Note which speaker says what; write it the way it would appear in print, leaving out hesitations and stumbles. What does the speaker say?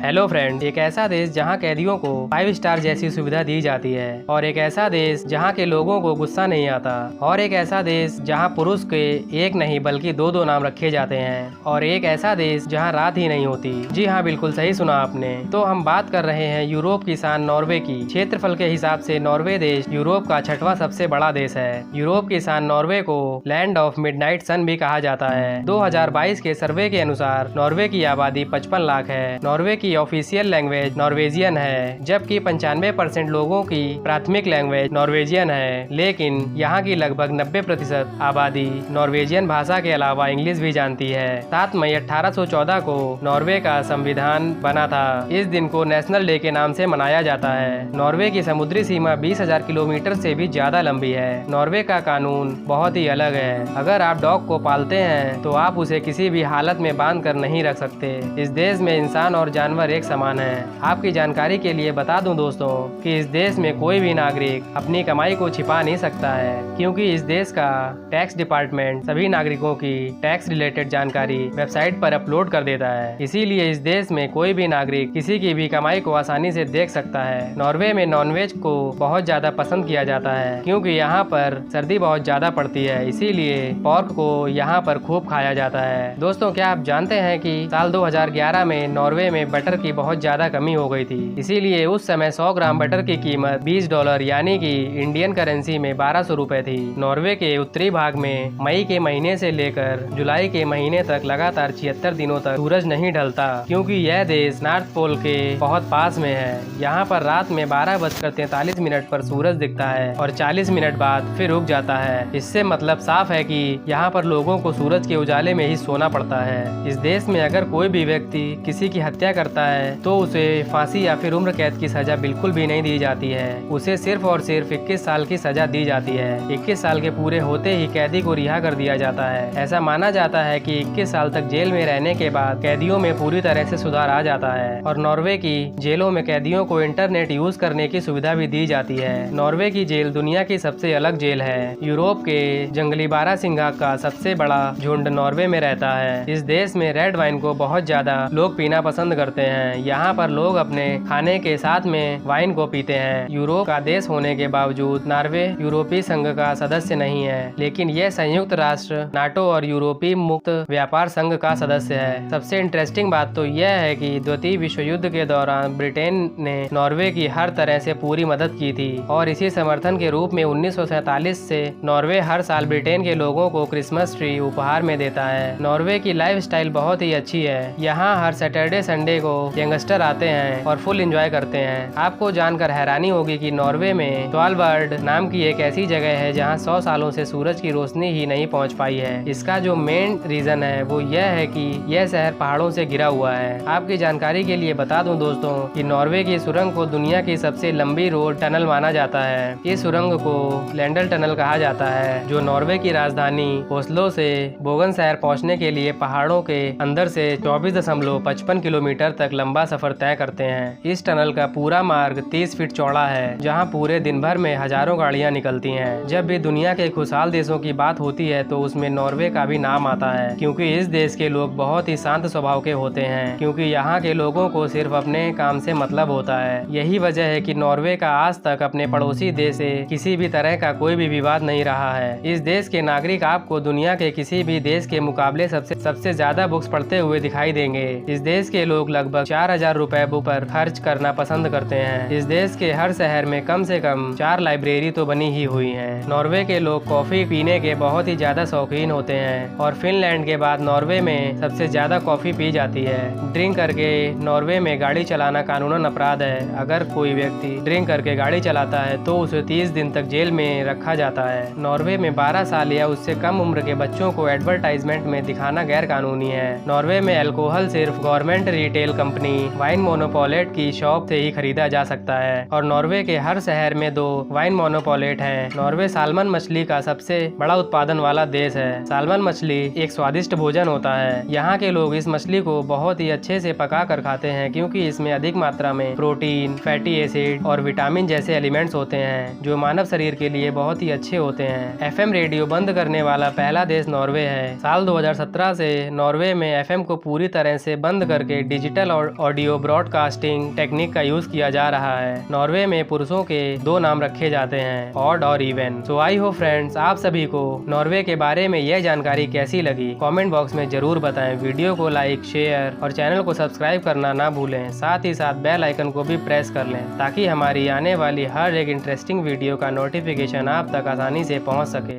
Speaker 1: Hello friend, एक ऐसा देश जहां कैदियों को 5 स्टार जैसी सुविधा दी जाती है, और एक ऐसा देश जहां के लोगों को गुस्सा नहीं आता, और एक ऐसा देश जहां पुरुष के एक नहीं बल्कि दो दो नाम रखे जाते हैं, और एक ऐसा देश जहां रात ही नहीं होती। जी हाँ, बिल्कुल सही सुना आपने। तो हम बात कर रहे हैं यूरोप की शान नॉर्वे की। क्षेत्रफल के हिसाब से नॉर्वे देश यूरोप का 6वां सबसे बड़ा देश है। यूरोप की शान नॉर्वे को लैंड ऑफ मिडनाइट सन भी कहा जाता है। 2022 के सर्वे के अनुसार नॉर्वे की आबादी 55 लाख है। नॉर्वे की ऑफिशियल लैंग्वेज नॉर्वेजियन है, जबकि 95% लोगों की प्राथमिक लैंग्वेज नॉर्वेजियन है। लेकिन यहाँ की लगभग 90% आबादी नॉर्वेजियन भाषा के अलावा इंग्लिश भी जानती है। 7 मई 1814 को नॉर्वे का संविधान बना था। इस दिन को नेशनल डे के नाम से मनाया जाता है। नॉर्वे की समुद्री सीमा 20,000 किलोमीटर से भी ज्यादा लंबी है। नॉर्वे का कानून बहुत ही अलग है। अगर आप डॉग को पालते हैं तो आप उसे किसी भी हालत में बांध कर नहीं रख सकते। इस देश में इंसान और जानवर एक समान है। आपकी जानकारी के लिए बता दूं दोस्तों कि इस देश में कोई भी नागरिक अपनी कमाई को छिपा नहीं सकता है, क्योंकि इस देश का टैक्स डिपार्टमेंट सभी नागरिकों की टैक्स रिलेटेड जानकारी वेबसाइट पर अपलोड कर देता है। इसीलिए इस देश में कोई भी नागरिक किसी की भी कमाई को आसानी से देख सकता है। नॉर्वे में नॉनवेज को बहुत ज्यादा पसंद किया जाता है, क्योंकि यहाँ पर सर्दी बहुत ज्यादा पड़ती है। इसीलिए पोर्क को यहाँ पर खूब खाया जाता है। दोस्तों, क्या आप जानते हैं कि साल 2011 में नॉर्वे में बटर की बहुत ज्यादा कमी हो गई थी। इसीलिए उस समय 100 ग्राम बटर की कीमत $20 यानी कि इंडियन करेंसी में 1200 रुपए थी। नॉर्वे के उत्तरी भाग में मई के महीने से लेकर जुलाई के महीने तक लगातार 76 दिनों तक सूरज नहीं ढलता, क्योंकि यह देश नॉर्थ पोल के बहुत पास में है। यहाँ पर रात में 12:43 पर सूरज दिखता है और 40 मिनट बाद फिर उग जाता है। इससे मतलब साफ है कि यहाँ पर लोगों को सूरज के उजाले में ही सोना पड़ता है। इस देश में अगर कोई भी व्यक्ति किसी की हत्या करता है तो उसे फांसी या फिर उम्र कैद की सजा बिल्कुल भी नहीं दी जाती है। उसे सिर्फ और सिर्फ 21 साल की सजा दी जाती है। 21 साल के पूरे होते ही कैदी को रिहा कर दिया जाता है। ऐसा माना जाता है कि 21 साल तक जेल में रहने के बाद कैदियों में पूरी तरह से सुधार आ जाता है। और नॉर्वे की जेलों में कैदियों को इंटरनेट यूज करने की सुविधा भी दी जाती है। नॉर्वे की जेल दुनिया की सबसे अलग जेल है। यूरोप के जंगली बारहसिंगा का सबसे बड़ा झुंड नॉर्वे में रहता है। इस देश में रेड वाइन को बहुत ज्यादा लोग पीना पसंद करते हैं। यहाँ पर लोग अपने खाने के साथ में वाइन को पीते हैं। यूरोप का देश होने के बावजूद नॉर्वे यूरोपीय संघ का सदस्य नहीं है, लेकिन यह संयुक्त राष्ट्र नाटो और यूरोपीय मुक्त व्यापार संघ का सदस्य है। सबसे इंटरेस्टिंग बात तो यह है कि द्वितीय विश्व युद्ध के दौरान ब्रिटेन ने नॉर्वे की हर तरह से पूरी मदद की थी, और इसी समर्थन के रूप में 1947 से नॉर्वे हर साल ब्रिटेन के लोगों को क्रिसमस ट्री उपहार में देता है। नॉर्वे की लाइफस्टाइल बहुत ही अच्छी है। यहाँ हर सैटरडे संडे को यंगस्टर आते हैं और फुल एंजॉय करते हैं। आपको जानकर हैरानी होगी कि नॉर्वे में स्वालबार्ड नाम की एक ऐसी जगह है जहां 100 सालों से सूरज की रोशनी ही नहीं पहुंच पाई है। इसका जो मेन रीजन है वो यह है कि यह शहर पहाड़ों से घिरा हुआ है। आपकी जानकारी के लिए बता दूं दोस्तों कि नॉर्वे की सुरंग को दुनिया की सबसे लंबी रोड टनल माना जाता है। इस सुरंग को लैंडल टनल कहा जाता है, जो नॉर्वे की राजधानी ओस्लो से बोगन शहर पहुँचने के लिए पहाड़ों के अंदर से 24.55 किलोमीटर तक लंबा सफर तय करते हैं। इस टनल का पूरा मार्ग 30 फीट चौड़ा है, जहां पूरे दिन भर में हजारों गाड़ियां निकलती हैं। जब भी दुनिया के खुशहाल देशों की बात होती है तो उसमें नॉर्वे का भी नाम आता है, क्योंकि इस देश के लोग बहुत ही शांत स्वभाव के होते हैं, क्योंकि यहाँ के लोगों को सिर्फ अपने काम से मतलब होता है। यही वजह है कि नॉर्वे का आज तक अपने पड़ोसी देश से किसी भी तरह का कोई भी विवाद नहीं रहा है। इस देश के नागरिक आपको दुनिया के किसी भी देश के मुकाबले सबसे ज्यादा बुक्स पढ़ते हुए दिखाई देंगे। इस देश के लोग लगभग 4000 रुपए बुक पर खर्च करना पसंद करते हैं। इस देश के हर शहर में कम से कम 4 लाइब्रेरी तो बनी ही हुई हैं। नॉर्वे के लोग कॉफी पीने के बहुत ही ज्यादा शौकीन होते हैं, और फिनलैंड के बाद नॉर्वे में सबसे ज्यादा कॉफी पी जाती है। ड्रिंक करके नॉर्वे में गाड़ी चलाना कानूनन अपराध है। अगर कोई व्यक्ति ड्रिंक करके गाड़ी चलाता है तो उसे 30 दिन तक जेल में रखा जाता है। नॉर्वे में 12 साल या उससे कम उम्र के बच्चों को एडवर्टाइजमेंट में दिखाना गैर कानूनी है। नॉर्वे में अल्कोहल सिर्फ गवर्नमेंट रिटेल कंपनी वाइन मोनोपोलेट की शॉप से ही खरीदा जा सकता है, और नॉर्वे के हर शहर में 2 वाइन मोनोपोलेट हैं। नॉर्वे सालमन मछली का सबसे बड़ा उत्पादन वाला देश है। सालमन मछली एक स्वादिष्ट भोजन होता है। यहाँ के लोग इस मछली को बहुत ही अच्छे से पका कर खाते हैं, क्योंकि इसमें अधिक मात्रा में प्रोटीन, फैटी एसिड और विटामिन जैसे एलिमेंट्स होते हैं, जो मानव शरीर के लिए बहुत ही अच्छे होते हैं। एफएम रेडियो बंद करने वाला पहला देश नॉर्वे है। साल 2017 से नॉर्वे में एफएम को पूरी तरह से बंद करके डिजिटल डिजिटल और ऑडियो ब्रॉडकास्टिंग टेक्निक का यूज किया जा रहा है। नॉर्वे में पुरुषों के 2 नाम रखे जाते हैं, ऑड और even. So I hope friends आप सभी को नॉर्वे के बारे में यह जानकारी कैसी लगी कमेंट बॉक्स में जरूर बताएं। वीडियो को लाइक, शेयर और चैनल को सब्सक्राइब करना ना भूलें। साथ ही साथ बेल आइकन को भी प्रेस कर लें ताकि हमारी आने वाली हर एक इंटरेस्टिंग वीडियो का नोटिफिकेशन आप तक आसानी से पहुंच सके।